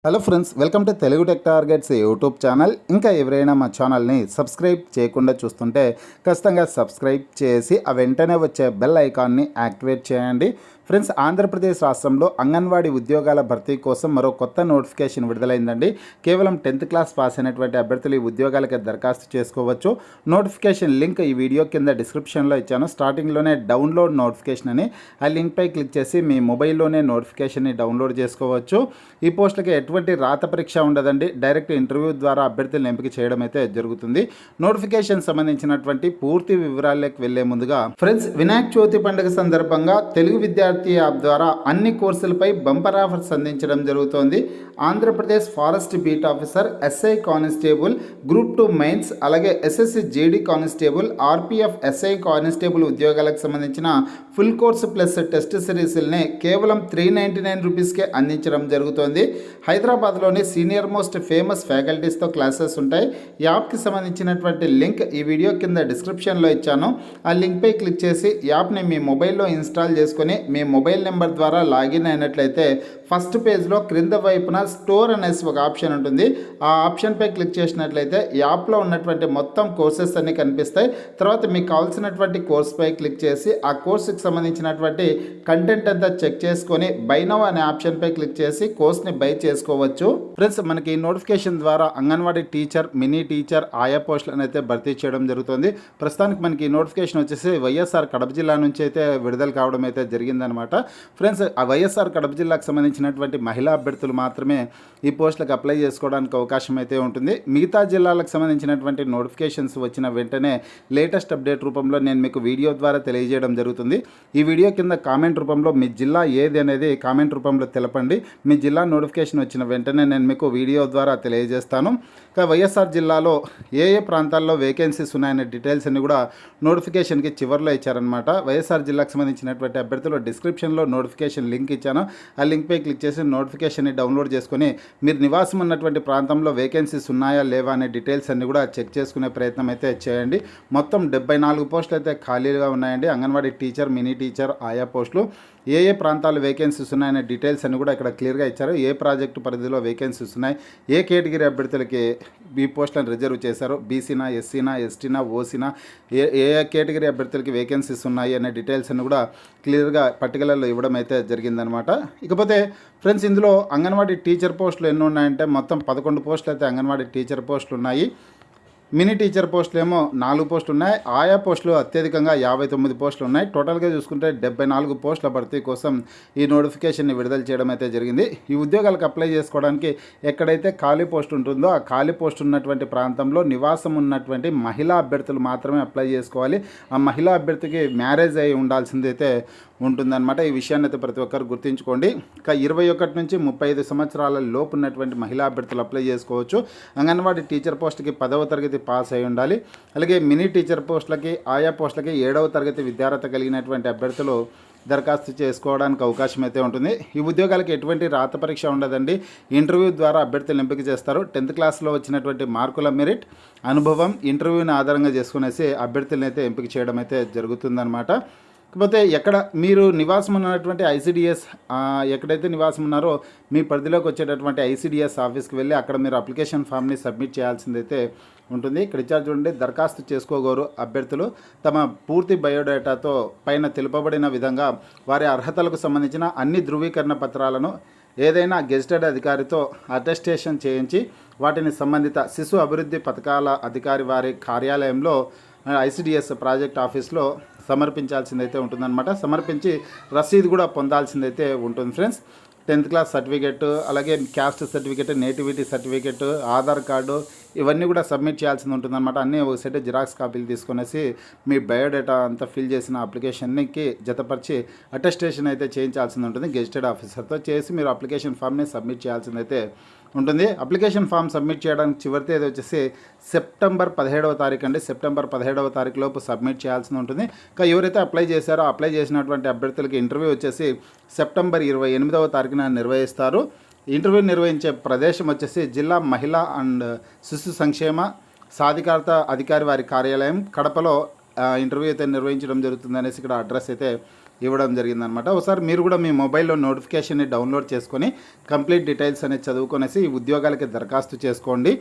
Hello friends, welcome to Telugu tech targets YouTube channel. ఇంకా ఎవరైనా మా ఛానల్ని సబ్స్క్రైబ్ చేయకుండా చూస్తుంటే ఖచ్చితంగా సబ్స్క్రైబ్ చేసి ఆ వెంటనే వచ్చే బెల్ ఐకాన్ని యాక్టివేట్ చేయండి. ఫ్రెండ్స్, ఆంధ్రప్రదేశ్ రాష్ట్రంలో అంగన్వాడీ ఉద్యోగాల భర్తీ కోసం మరో కొత్త నోటిఫికేషన్ విడుదలైందండి. కేవలం 10th క్లాస్ పాస్ అయినటువంటి అభ్యర్థులు ఈ ఉద్యోగాలకి దరఖాస్తు చేసుకోవచ్చు. నోటిఫికేషన్ లింక్ ఈ వీడియో కింద డిస్క్రిప్షన్లో ఇచ్చాను. స్టార్టింగ్లోనే డౌన్లోడ్ నోటిఫికేషన్ అని ఆ లింక్పై క్లిక్ చేసి మీ మొబైల్లోనే నోటిఫికేషన్ని డౌన్లోడ్ చేసుకోవచ్చు. ఈ పోస్టులకి ఎటువంటి రాత పరీక్ష ఉండదండి. డైరెక్ట్ ఇంటర్వ్యూ ద్వారా అభ్యర్థులను ఎంపిక చేయడం అయితే జరుగుతుంది. నోటిఫికేషన్ సంబంధించినటువంటి పూర్తి వివరాల్లోకి వెళ్లే ముందుగా ఫ్రెండ్స్, వినాయక చవితి పండుగ సందర్భంగా తెలుగు విద్యార్థి యాప్ ద్వారా అన్ని కోర్సులపై బంపర్ ఆఫర్స్ అందించడం జరుగుతోంది. Andhra Pradesh forest beat officer, SI constable, group 2 mains, అలాగే SSC JD constable, RPF SI constable ఉద్యోగాలకు సంబంధించిన ఫుల్ కోర్సు ప్లస్ టెస్ట్ సిరీస్ని కేవలం 399 రూపీస్కే అందించడం జరుగుతోంది. హైదరాబాద్లోని సీనియర్ మోస్ట్ ఫేమస్ ఫ్యాకల్టీస్తో క్లాసెస్ ఉంటాయి. యాప్కి సంబంధించినటువంటి లింక్ ఈ వీడియో కింద డిస్క్రిప్షన్లో ఇచ్చాను. ఆ లింక్పై క్లిక్ చేసి యాప్ని మీ మొబైల్లో ఇన్స్టాల్ చేసుకొని మీ మొబైల్ నెంబర్ ద్వారా లాగిన్ అయినట్లయితే ఫస్ట్ పేజ్లో క్రింద వైపున స్టోర్ అనేసి ఒక ఆప్షన్ ఉంటుంది. ఆ ఆప్షన్పై క్లిక్ చేసినట్లయితే యాప్లో ఉన్నటువంటి మొత్తం కోర్సెస్ అన్నీ కనిపిస్తాయి. తర్వాత మీకు కావాల్సినటువంటి కోర్స్పై క్లిక్ చేసి ఆ కోర్సుకి సంబంధించినటువంటి కంటెంట్ అంతా చెక్ చేసుకొని బై నౌ అనే ఆప్షన్పై క్లిక్ చేసి కోర్స్ని బై చేసుకోవచ్చు. ఫ్రెండ్స్, మనకి నోటిఫికేషన్ ద్వారా అంగన్వాడీ టీచర్, మినీ టీచర్, ఆయా పోస్టులను అయితే భర్తీ చేయడం జరుగుతుంది. ప్రస్తుతానికి మనకి నోటిఫికేషన్ వచ్చేసి వైఎస్ఆర్ కడప జిల్లా నుంచి అయితే విడుదల కావడం అయితే జరిగిందనమాట. ఫ్రెండ్స్, ఆ వైఎస్ఆర్ కడప జిల్లాకు సంబంధించినటువంటి మహిళా అభ్యర్థులు మాత్రమే ఈ పోస్టులకు అప్లై చేసుకోవడానికి అవకాశం అయితే ఉంటుంది. మిగతా జిల్లాలకు సంబంధించినటువంటి నోటిఫికేషన్స్ వచ్చిన వెంటనే లేటెస్ట్ అప్డేట్ రూపంలో నేను మీకు వీడియో ద్వారా తెలియజేయడం జరుగుతుంది. ఈ వీడియో కింద కామెంట్ రూపంలో మీ జిల్లా ఏది అనేది కామెంట్ రూపంలో తెలపండి. మీ జిల్లా నోటిఫికేషన్ వచ్చిన వెంటనే నేను మీకు వీడియో ద్వారా తెలియజేస్తాను. వైఎస్ఆర్ జిల్లాలో ఏ ప్రాంతాల్లో వేకెన్సీస్ ఉన్నాయనే డీటెయిల్స్ అన్ని కూడా నోటిఫికేషన్కి చివరిలో ఇచ్చారనమాట. వైఎస్ఆర్ జిల్లాకు సంబంధించినటువంటి అభ్యర్థులు డిస్క్రిప్షన్లో నోటిఫికేషన్ లింక్ ఇచ్చాను. ఆ లింక్పై క్లిక్ చేసి నోటిఫికేషన్ని డౌన్లోడ్ చేసుకొని మీరు నివాసం ఉన్నటువంటి ప్రాంతంలో వేకెన్సీస్ ఉన్నాయా లేవా అనే డీటెయిల్స్ అన్ని కూడా చెక్ చేసుకునే ప్రయత్నం అయితే చేయండి. మొత్తం 74 పోస్టులు అయితే ఖాళీగా ఉన్నాయండి. అంగన్వాడీ టీచర్, మినీ టీచర్, ఆయా పోస్టులు ఏ ప్రాంతాలు వేకెన్సీస్ ఉన్నాయనే డీటెయిల్స్ అన్ని కూడా ఇక్కడ క్లియర్గా ఇచ్చారు. ఏ ప్రాజెక్టు పరిధిలో వేకెన్సీస్ ఉన్నాయి, ఏ కేటగిరీ అభ్యర్థులకి ఈ పోస్టులను రిజర్వ్ చేశారు, బీసీనా, ఎస్సీనా, ఎస్టీనా, ఓసీనా, ఏ కేటగిరీ అభ్యర్థులకి వేకెన్సీస్ ఉన్నాయి అనే డీటెయిల్స్ అన్ని కూడా క్లియర్గా పర్టికులర్లో ఇవ్వడం అయితే జరిగిందనమాట. ఇకపోతే ఫ్రెండ్స్, ఇందులో అంగన్వాడీ టీచర్ పోస్టులు ఎన్ని ఉన్నాయంటే మొత్తం 11 పోస్టులు అయితే అంగన్వాడీ టీచర్ పోస్టులు ఉన్నాయి. మినీ టీచర్ పోస్టులు ఏమో 4 పోస్టులు ఉన్నాయి. ఆయా పోస్టులు అత్యధికంగా 59 పోస్టులు ఉన్నాయి. టోటల్గా చూసుకుంటే 74 పోస్టుల భర్తీ కోసం ఈ నోటిఫికేషన్ని విడుదల చేయడం అయితే జరిగింది. ఈ ఉద్యోగాలకు అప్లై చేసుకోవడానికి ఎక్కడైతే ఖాళీ పోస్ట్ ఉంటుందో ఆ ఖాళీ పోస్ట్ ఉన్నటువంటి ప్రాంతంలో నివాసం ఉన్నటువంటి మహిళా అభ్యర్థులు మాత్రమే అప్లై చేసుకోవాలి. ఆ మహిళా అభ్యర్థికి మ్యారేజ్ అయి ఉండాల్సిందైతే ఉంటుందన్నమాట. ఈ విషయాన్ని అయితే ప్రతి ఒక్కరు గుర్తుంచుకోండి. ఇంకా 21 నుంచి 35 సంవత్సరాల లోపు ఉన్నటువంటి మహిళా అభ్యర్థులు అప్లై చేసుకోవచ్చు. అంగన్వాడీ టీచర్ పోస్టుకి 10వ తరగతి పాస్ అయి ఉండాలి. అలాగే మినీ టీచర్ పోస్టులకి, ఆయా పోస్టులకి 7వ తరగతి విద్యార్హత కలిగినటువంటి అభ్యర్థులు దరఖాస్తు చేసుకోవడానికి అవకాశం అయితే ఉంటుంది. ఈ ఉద్యోగాలకి ఎటువంటి రాత పరీక్ష ఉండదండి. ఇంటర్వ్యూ ద్వారా అభ్యర్థులు ఎంపిక చేస్తారు. 10th క్లాస్లో వచ్చినటువంటి మార్కుల మెరిట్, అనుభవం, ఇంటర్వ్యూని ఆధారంగా చేసుకునేసి అభ్యర్థులను అయితే ఎంపిక చేయడం అయితే జరుగుతుందన్నమాట. కాకపోతే ఎక్కడ మీరు నివాసం ఉన్నటువంటి ఐసిడిఎస్, ఎక్కడైతే నివాసం ఉన్నారో మీ పరిధిలోకి వచ్చేటటువంటి ఐసిడిఎస్ ఆఫీస్కి వెళ్ళి అక్కడ మీరు అప్లికేషన్ ఫామ్ని సబ్మిట్ చేయాల్సిందైతే ఉంటుంది. ఇక్కడ ఇచ్చారు చూడండి, దరఖాస్తు చేసుకోగోరు అభ్యర్థులు తమ పూర్తి బయోడేటాతో పైన తెలుపబడిన విధంగా వారి అర్హతలకు సంబంధించిన అన్ని ధృవీకరణ పత్రాలను ఏదైనా గెజిటెడ్ అధికారితో అటెస్టేషన్ చేయించి వాటిని సంబంధిత శిశు అభివృద్ధి పథకాల అధికారి వారి కార్యాలయంలో ఐసిడిఎస్ ప్రాజెక్ట్ ఆఫీస్లో సమర్పించాల్సిందైతే ఉంటుందన్నమాట. సమర్పించి రసీదు కూడా పొందాల్సిందైతే ఉంటుంది. ఫ్రెండ్స్, 10th క్లాస్ సర్టిఫికెట్, అలాగే caste certificate, nativity certificate, Aadhaar card, ఇవన్నీ కూడా సబ్మిట్ చేయాల్సి ఉంటుందన్నమాట. అన్నీ ఒక సెట్ జిరాక్స్ కాపీలు తీసుకునేసి మీ బయోడేటా అంతా ఫిల్ చేసిన అప్లికేషన్కి జతపరిచి అటెస్టేషన్ అయితే చేయించాల్సి ఉంటుంది. గెజిటెడ్ ఆఫీసర్తో చేసి మీరు అప్లికేషన్ ఫామ్ని సబ్మిట్ చేయాల్సిందైతే ఉంటుంది. అప్లికేషన్ ఫామ్ సబ్మిట్ చేయడానికి చివరి తేదీ వచ్చేసి సెప్టెంబర్ 17వ తారీఖు అండి. సెప్టెంబర్ 17వ తారీఖు లోపు సబ్మిట్ చేయాల్సి ఉంటుంది. ఇంకా ఎవరైతే అప్లై చేశారో అప్లై చేసినటువంటి అభ్యర్థులకి ఇంటర్వ్యూ వచ్చేసి సెప్టెంబర్ 28వ తారీఖున నిర్వహిస్తారు. ఇంటర్వ్యూ నిర్వహించే ప్రదేశం వచ్చేసి జిల్లా మహిళా అండ్ శిశు సంక్షేమ సాధికారత అధికారి వారి కార్యాలయం కడపలో ఇంటర్వ్యూ అయితే నిర్వహించడం జరుగుతుంది అనేసి ఇక్కడ అడ్రస్ అయితే ఇవ్వడం జరిగిందనమాట. ఒకసారి మీరు కూడా మీ మొబైల్లో నోటిఫికేషన్ని డౌన్లోడ్ చేసుకొని కంప్లీట్ డీటెయిల్స్ అనేది చదువుకొనేసి ఈ ఉద్యోగాలకి దరఖాస్తు చేసుకోండి.